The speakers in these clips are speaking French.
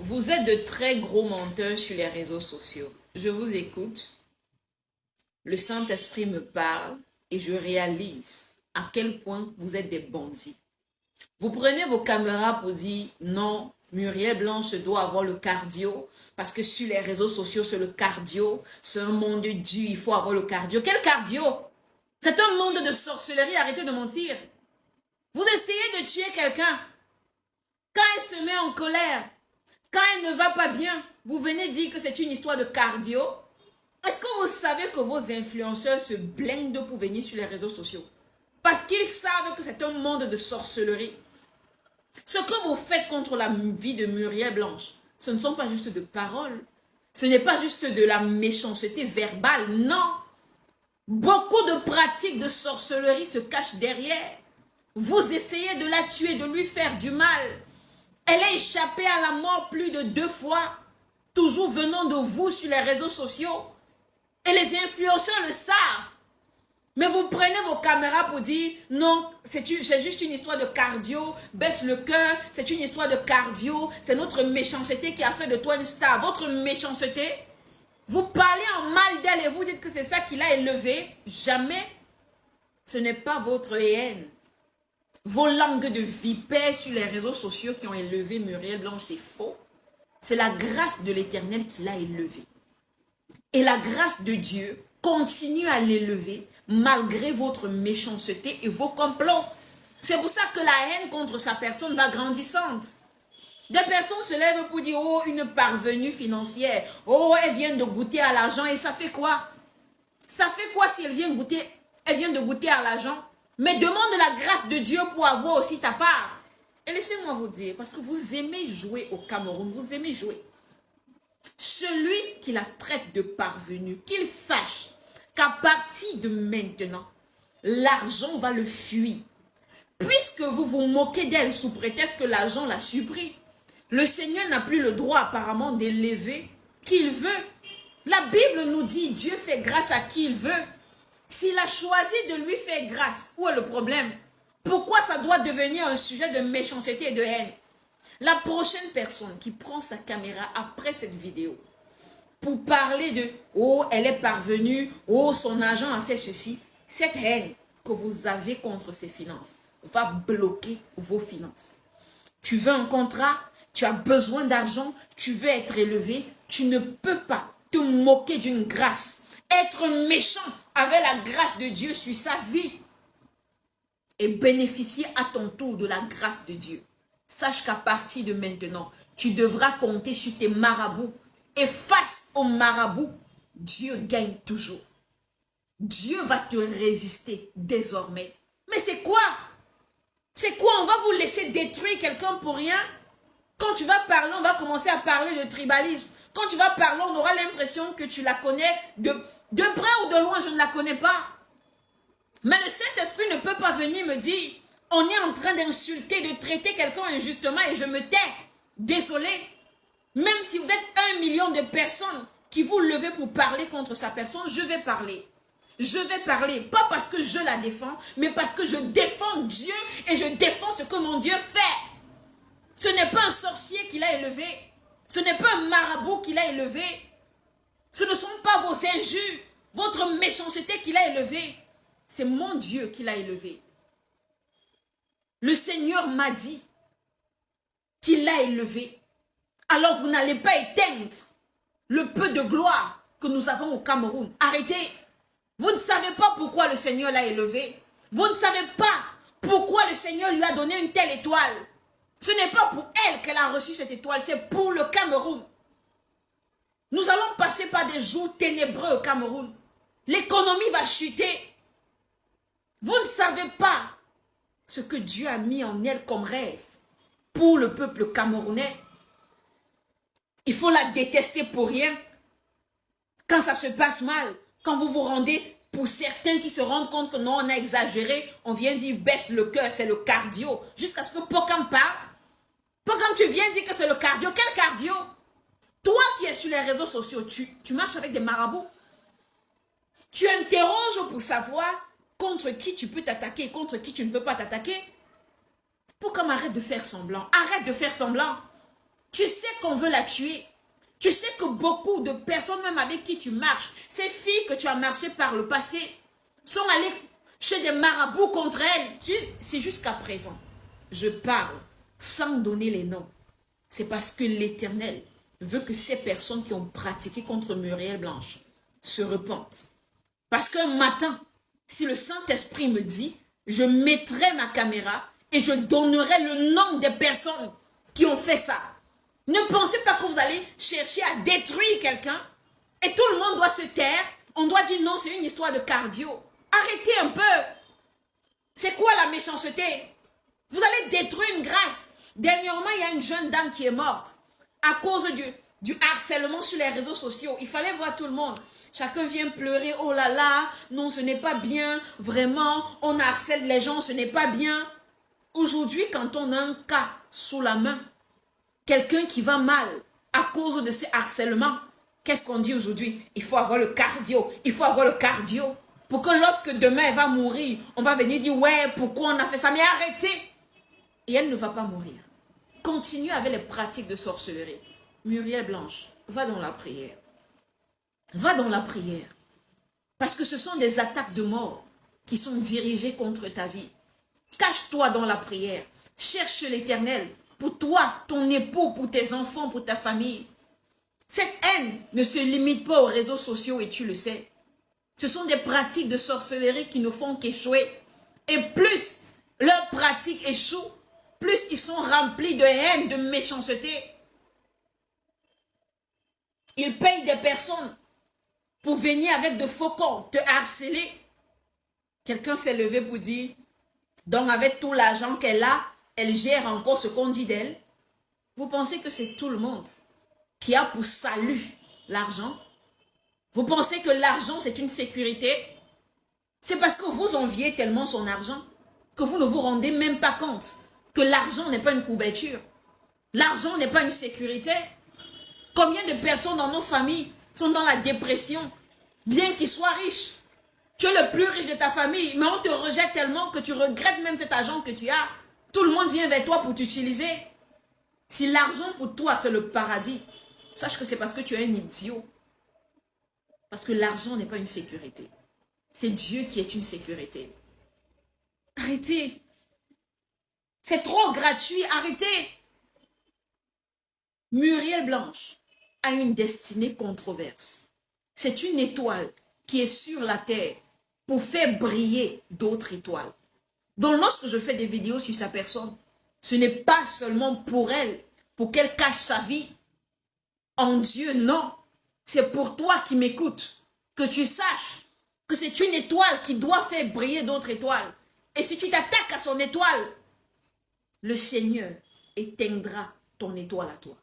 Vous êtes de très gros menteurs sur les réseaux sociaux. Je vous écoute. Le Saint-Esprit me parle et je réalise à quel point vous êtes des bandits. Vous prenez vos caméras pour dire non, Muriel Blanche doit avoir le cardio parce que sur les réseaux sociaux, c'est le cardio. C'est un monde de Dieu, il faut avoir le cardio. Quel cardio? C'est un monde de sorcellerie, arrêtez de mentir. Vous essayez de tuer quelqu'un. Quand elle se met en colère, quand elle ne va pas bien, vous venez dire que c'est une histoire de cardio. Est-ce que vous savez que vos influenceurs se blindent pour venir sur les réseaux sociaux? Parce qu'ils savent que c'est un monde de sorcellerie. Ce que vous faites contre la vie de Muriel Blanche, ce ne sont pas juste de paroles. Ce n'est pas juste de la méchanceté verbale, non. Beaucoup de pratiques de sorcellerie se cachent derrière. Vous essayez de la tuer, de lui faire du mal. Elle a échappé à la mort plus de 2 fois, toujours venant de vous sur les réseaux sociaux. Et les influenceurs le savent. Mais vous prenez vos caméras pour dire, non, c'est juste une histoire de cardio, baisse le cœur, c'est une histoire de cardio, c'est notre méchanceté qui a fait de toi une star. Votre méchanceté, vous parlez en mal d'elle et vous dites que c'est ça qui l'a élevée. Jamais. Ce n'est pas votre haine. Vos langues de vipères sur les réseaux sociaux qui ont élevé Muriel Blanche, c'est faux. C'est la grâce de l'Éternel qui l'a élevée. Et la grâce de Dieu continue à l'élever malgré votre méchanceté et vos complots. C'est pour ça que la haine contre sa personne va grandissante. Des personnes se lèvent pour dire, oh, une parvenue financière. Oh, elle vient de goûter à l'argent. Et ça fait quoi? Ça fait quoi si elle vient de goûter à l'argent? Mais demande la grâce de Dieu pour avoir aussi ta part. Et laissez-moi vous dire, parce que vous aimez jouer au Cameroun, vous aimez jouer. Celui qui la traite de parvenu, qu'il sache qu'à partir de maintenant, l'argent va le fuir. Puisque vous vous moquez d'elle sous prétexte que l'argent l'a surpris, le Seigneur n'a plus le droit apparemment d'élever qui il veut. La Bible nous dit, Dieu fait grâce à qui il veut. S'il a choisi de lui faire grâce, où est le problème? Pourquoi ça doit devenir un sujet de méchanceté et de haine? La prochaine personne qui prend sa caméra après cette vidéo pour parler de « Oh, elle est parvenue, oh, son agent a fait ceci », cette haine que vous avez contre ses finances va bloquer vos finances. Tu veux un contrat, tu as besoin d'argent, tu veux être élevé, tu ne peux pas te moquer d'une grâce, être méchant avec la grâce de Dieu sur sa vie et bénéficier à ton tour de la grâce de Dieu. Sache qu'à partir de maintenant, tu devras compter sur tes marabouts. Et face aux marabouts, Dieu gagne toujours. Dieu va te résister désormais. Mais c'est quoi? C'est quoi? On va vous laisser détruire quelqu'un pour rien? Quand tu vas parler, on va commencer à parler de tribalisme. Quand tu vas parler, on aura l'impression que tu la connais de près ou de loin, je ne la connais pas. Mais le Saint-Esprit ne peut pas venir me dire, on est en train d'insulter, de traiter quelqu'un injustement et je me tais. Désolé. Même si vous êtes 1 million de personnes qui vous levez pour parler contre sa personne, je vais parler. Je vais parler, pas parce que je la défends, mais parce que je défends Dieu et je défends ce que mon Dieu fait. Ce n'est pas un sorcier qui l'a élevé. Ce n'est pas un marabout qui l'a élevé. Ce ne sont pas vos injures, votre méchanceté qui l'a élevé. C'est mon Dieu qui l'a élevé. Le Seigneur m'a dit qu'il l'a élevé. Alors vous n'allez pas éteindre le peu de gloire que nous avons au Cameroun. Arrêtez. Vous ne savez pas pourquoi le Seigneur l'a élevé. Vous ne savez pas pourquoi le Seigneur lui a donné une telle étoile. Ce n'est pas pour elle qu'elle a reçu cette étoile, c'est pour le Cameroun. Nous allons passer par des jours ténébreux au Cameroun. L'économie va chuter. Vous ne savez pas ce que Dieu a mis en elle comme rêve pour le peuple camerounais. Il faut la détester pour rien. Quand ça se passe mal, quand vous vous rendez, pour certains qui se rendent compte que non, on a exagéré, on vient dire baisse le cœur, c'est le cardio. Jusqu'à ce que Pokam parle. Pokam, tu viens dire que c'est le cardio. Quel cardio? Toi qui es sur les réseaux sociaux, tu marches avec des marabouts. Tu interroges pour savoir contre qui tu peux t'attaquer, contre qui tu ne peux pas t'attaquer. Pokam, arrête de faire semblant. Arrête de faire semblant. Tu sais qu'on veut la tuer. Tu sais que beaucoup de personnes, même avec qui tu marches, ces filles que tu as marché par le passé, sont allées chez des marabouts contre elles. C'est jusqu'à présent. Je parle sans donner les noms. C'est parce que l'Éternel veut que ces personnes qui ont pratiqué contre Muriel Blanche se repentent. Parce qu'un matin, si le Saint-Esprit me dit, je mettrai ma caméra et je donnerai le nom des personnes qui ont fait ça. Ne pensez pas que vous allez chercher à détruire quelqu'un et tout le monde doit se taire. On doit dire non, c'est une histoire de cardio. Arrêtez un peu. C'est quoi la méchanceté? Vous allez détruire une grâce. Dernièrement, il y a une jeune dame qui est morte à cause du harcèlement sur les réseaux sociaux. Il fallait voir tout le monde. Chacun vient pleurer. Oh là là, non, ce n'est pas bien. Vraiment, on harcèle les gens, ce n'est pas bien. Aujourd'hui, quand on a un cas sous la main, quelqu'un qui va mal à cause de ce harcèlement, qu'est-ce qu'on dit aujourd'hui? Il faut avoir le cardio. Il faut avoir le cardio. Pour que lorsque demain elle va mourir, on va venir dire, ouais, pourquoi on a fait ça? Mais arrêtez. Et elle ne va pas mourir. Continue avec les pratiques de sorcellerie. Muriel Blanche, va dans la prière. Va dans la prière. Parce que ce sont des attaques de mort qui sont dirigées contre ta vie. Cache-toi dans la prière. Cherche l'Éternel pour toi, ton époux, pour tes enfants, pour ta famille. Cette haine ne se limite pas aux réseaux sociaux et tu le sais. Ce sont des pratiques de sorcellerie qui ne font qu'échouer. Et plus leurs pratiques échouent, plus ils sont remplis de haine, de méchanceté. Ils payent des personnes pour venir avec de faux comptes, te harceler. Quelqu'un s'est levé pour dire, donc avec tout l'argent qu'elle a, elle gère encore ce qu'on dit d'elle. Vous pensez que c'est tout le monde qui a pour salut l'argent? Vous pensez que l'argent c'est une sécurité? C'est parce que vous enviez tellement son argent que vous ne vous rendez même pas compte que l'argent n'est pas une couverture. L'argent n'est pas une sécurité. Combien de personnes dans nos familles sont dans la dépression, bien qu'ils soient riches? Tu es le plus riche de ta famille, mais on te rejette tellement que tu regrettes même cet argent que tu as. Tout le monde vient vers toi pour t'utiliser. Si l'argent pour toi c'est le paradis, sache que c'est parce que tu es un idiot. Parce que l'argent n'est pas une sécurité. C'est Dieu qui est une sécurité. Arrêtez. C'est trop gratuit, arrêtez. Muriel Blanche a une destinée controverse. C'est une étoile qui est sur la terre pour faire briller d'autres étoiles. Donc lorsque je fais des vidéos sur sa personne, ce n'est pas seulement pour elle, pour qu'elle cache sa vie en Dieu, non. C'est pour toi qui m'écoutes, que tu saches que c'est une étoile qui doit faire briller d'autres étoiles. Et si tu t'attaques à son étoile, le Seigneur éteindra ton étoile à toi.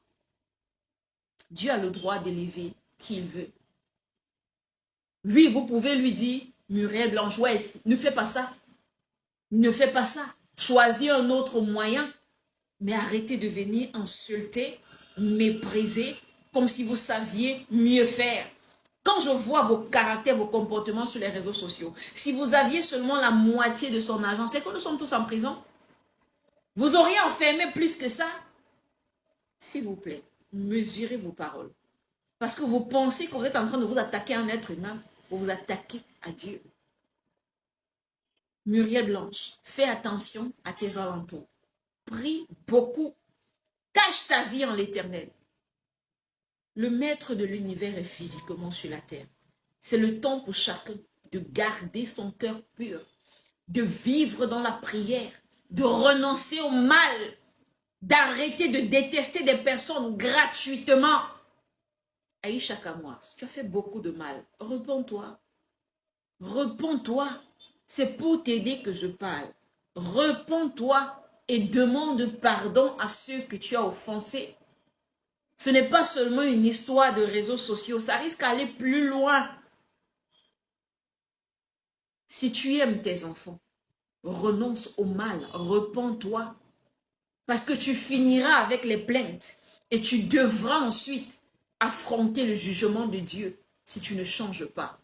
Dieu a le droit d'élever qui il veut. Oui, vous pouvez lui dire, Muriel Blanche, ouais, ne fais pas ça. Ne fais pas ça. Choisis un autre moyen. Mais arrêtez de venir insulter, mépriser, comme si vous saviez mieux faire. Quand je vois vos caractères, vos comportements sur les réseaux sociaux, si vous aviez seulement la moitié de son argent, c'est que nous sommes tous en prison. Vous auriez enfermé plus que ça. S'il vous plaît, mesurez vos paroles. Parce que vous pensez que vous êtes en train de vous attaquer à un être humain, vous vous attaquez à Dieu. Muriel Blanche, fais attention à tes alentours. Prie beaucoup. Cache ta vie en l'Éternel. Le maître de l'univers est physiquement sur la terre. C'est le temps pour chacun de garder son cœur pur, de vivre dans la prière, de renoncer au mal, d'arrêter de détester des personnes gratuitement. Aïcha Kamouas, tu as fait beaucoup de mal. Repens-toi. Repens-toi. C'est pour t'aider que je parle. Repens-toi et demande pardon à ceux que tu as offensés. Ce n'est pas seulement une histoire de réseaux sociaux, ça risque d'aller plus loin. Si tu aimes tes enfants, renonce au mal, repens-toi. Parce que tu finiras avec les plaintes et tu devras ensuite affronter le jugement de Dieu si tu ne changes pas.